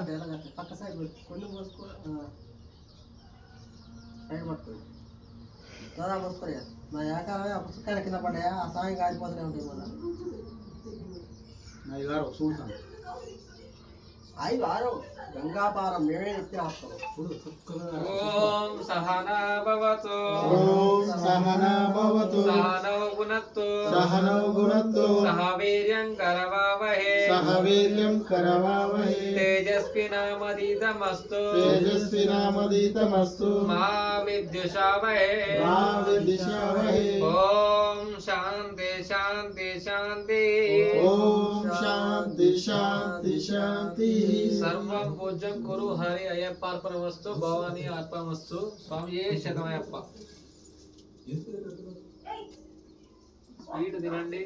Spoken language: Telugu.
అంటే ఎలా పక్క సైడ్ కొన్ని పోసుకో సైడ్ పట్టుకోండి దాదా పోసుకోరు నా ఏకాలమే ఆ పుస్తకాలు కింద పడ్డాయా ఆ సాయం కాలిపోతూనే ఉంటాయి మళ్ళీ అయ్యగారు చూస్తాను అయ్యి వారు గంగాపారం మేమే ఎత్తి ఆపుతాం ఓం సహనా భవతు ఓం సహనా భవతు సహనౌ భునక్తు సహనౌ భునక్తు సహ వీర్యం కరవావహే సహ వీర్యం కరవావహే తేజస్వినామదీతమస్తు తేజస్వినామదీతమస్తు మా విద్యుషావహే మా విద్విషావహే ఓం శాంతి శాంతి శాంతి ఓం శాంతి శాంతి శాంతి సర్వం పూజ్యం కురు హరి అయ్యప్పార్పణమస్తు భవాని అర్పణమస్తు స్వామియే శతమయ్యప్ప స్వీట్ తినండి.